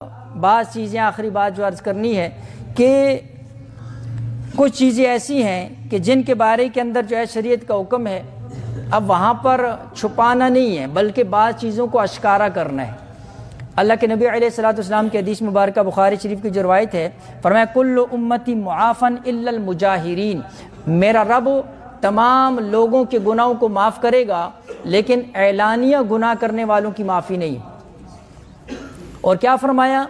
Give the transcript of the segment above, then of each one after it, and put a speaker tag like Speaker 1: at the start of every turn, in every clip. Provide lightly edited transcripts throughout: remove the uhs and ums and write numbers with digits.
Speaker 1: بعض چیزیں آخری بات جو عرض کرنی ہے کہ کچھ چیزیں ایسی ہیں کہ جن کے بارے کے اندر جو ہے شریعت کا حکم ہے، اب وہاں پر چھپانا نہیں ہے بلکہ بعض چیزوں کو اشکارا کرنا ہے۔ اللہ کے نبی علیہ الصلوۃ والسلام کی حدیث مبارکہ بخاری شریف کی جو روایت ہے، فرمایا کل امتی معافن الا المجاہرین، میرا رب تمام لوگوں کے گناہوں کو معاف کرے گا لیکن اعلانیہ گناہ کرنے والوں کی معافی نہیں۔ اور کیا فرمایا؟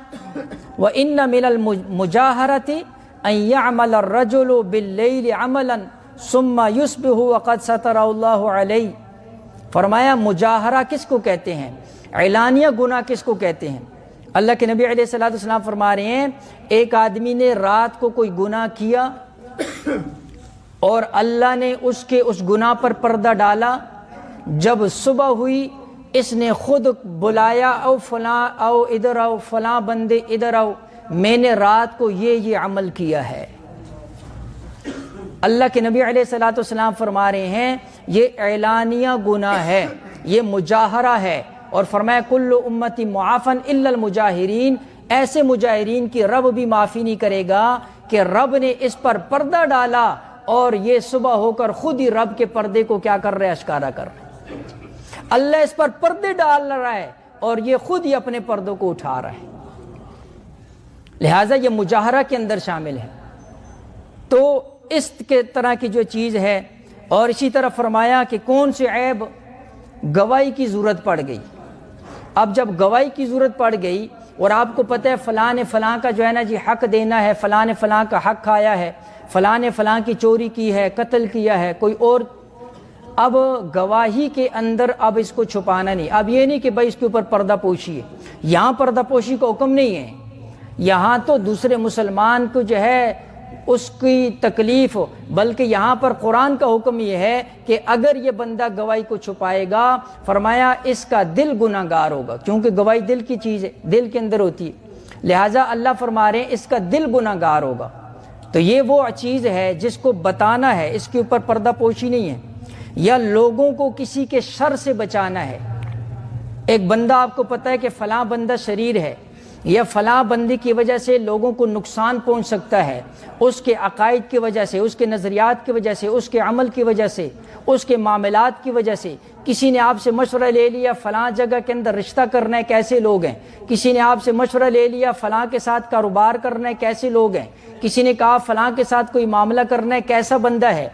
Speaker 1: وَإِنَّ مِنَ الْمُجَاهَرَةِ أَن يَعْمَلَ الرَّجُلُ بِاللَّيْلِ عَمَلًا ثُمَّ يُصْبِحُ وَقَدْ سَتَرَهُ اللَّهُ عَلَيْهِ، فرمایا مجاہرہ کس کو کہتے ہیں، اعلانیہ گناہ کس کو کہتے ہیں؟ اللہ کے نبی علیہ الصلوۃ والسلام فرما رہے ہیں ایک آدمی نے رات کو کوئی گناہ کیا اور اللہ نے اس کے اس گناہ پر پردہ ڈالا، جب صبح ہوئی اس نے خود بلایا او فلاں او ادھر آؤ، فلاں بندے ادھر آؤ، میں نے رات کو یہ عمل کیا ہے۔ اللہ کے نبی علیہ الصلوۃ والسلام فرما رہے ہیں یہ اعلانیہ گناہ ہے، یہ مجاہرہ ہے، اور فرمایا کل امتی معافن الا المجاہرین، ایسے مجاہرین کی رب بھی معافی نہیں کرے گا کہ رب نے اس پر پردہ ڈالا اور یہ صبح ہو کر خود ہی رب کے پردے کو کیا کر رہے، اشکارا کر رہے۔ اللہ اس پر پردے ڈال رہا ہے اور یہ خود ہی اپنے پردوں کو اٹھا رہا ہے، لہٰذا یہ مجاہرہ کے اندر شامل ہے۔ تو اس کے طرح کی جو چیز ہے، اور اسی طرح فرمایا کہ کون سے عیب گواہی کی ضرورت پڑ گئی۔ اب جب گواہی کی ضرورت پڑ گئی اور آپ کو پتہ ہے فلاں نے فلاں کا جو ہے نا جی حق دینا ہے، فلاں نے فلاں کا حق کھایا ہے، فلاں نے فلاں کی چوری کی ہے، قتل کیا ہے کوئی اور، اب گواہی کے اندر اب اس کو چھپانا نہیں۔ اب یہ نہیں کہ بھائی اس کے اوپر پردہ پوشی ہے، یہاں پردہ پوشی کا حکم نہیں ہے، یہاں تو دوسرے مسلمان کو جو ہے اس کی تکلیف، بلکہ یہاں پر قرآن کا حکم یہ ہے کہ اگر یہ بندہ گواہی کو چھپائے گا، فرمایا اس کا دل گناہ گار ہوگا، کیونکہ گواہی دل کی چیز ہے، دل کے اندر ہوتی ہے، لہٰذا اللہ فرما رہے ہیں اس کا دل گناہ گار ہوگا۔ تو یہ وہ چیز ہے جس کو بتانا ہے، اس کے اوپر پردہ پوشی نہیں ہے، یا لوگوں کو کسی کے شر سے بچانا ہے۔ ایک بندہ آپ کو پتہ ہے کہ فلاں بندہ شریر ہے، یا فلاں بندے کی وجہ سے لوگوں کو نقصان پہنچ سکتا ہے، اس کے عقائد کی وجہ سے، اس کے نظریات کی وجہ سے، اس کے عمل کی وجہ سے، اس کے معاملات کی وجہ سے، کسی نے آپ سے مشورہ لے لیا فلاں جگہ کے اندر رشتہ کرنا ہے کیسے لوگ ہیں، کسی نے آپ سے مشورہ لے لیا فلاں کے ساتھ کاروبار کرنا ہے کیسے لوگ ہیں، کسی نے کہا فلاں کے ساتھ کوئی معاملہ کرنا ہے کیسا بندہ ہے۔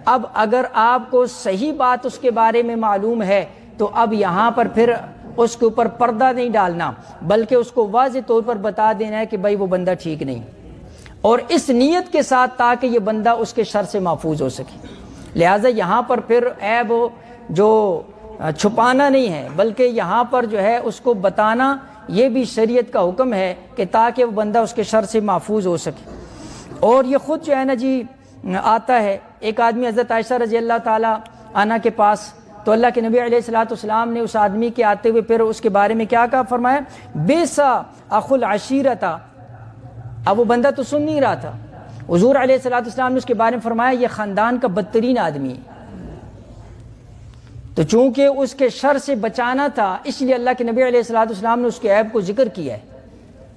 Speaker 1: اب اگر آپ کو صحیح بات اس کے بارے میں معلوم ہے تو اب یہاں پر پھر اس کے اوپر پردہ نہیں ڈالنا، بلکہ اس کو واضح طور پر بتا دینا ہے کہ بھائی وہ بندہ ٹھیک نہیں، اور اس نیت کے ساتھ تاکہ یہ بندہ اس کے شر سے محفوظ ہو سکے۔ لہٰذا یہاں پر پھر عیب جو چھپانا نہیں ہے بلکہ یہاں پر جو ہے اس کو بتانا، یہ بھی شریعت کا حکم ہے کہ تاکہ وہ بندہ اس کے شر سے محفوظ ہو سکے۔ اور یہ خود جو ہے نا جی آتا ہے، ایک آدمی حضرت عائشہ رضی اللہ تعالی عنہ کے پاس، تو اللہ کے نبی علیہ الصلوۃ والسلام نے اس آدمی کے آتے ہوئے پھر اس کے بارے میں کیا کہا، فرمایا بیسا اخو العشیرتا۔ اب وہ بندہ تو سن نہیں رہا تھا، حضور علیہ الصلوۃ والسلام نے اس کے بارے میں فرمایا یہ خاندان کا بدترین آدمی ہے۔ تو چونکہ اس کے شر سے بچانا تھا اس لیے اللہ کے نبی علیہ الصلوۃ والسلام نے اس کے عیب کو ذکر کیا ہے،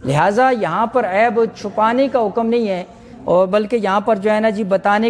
Speaker 1: لہٰذا یہاں پر عیب چھپانے کا حکم نہیں ہے، اور بلکہ یہاں پر جو ہے نا جی بتانے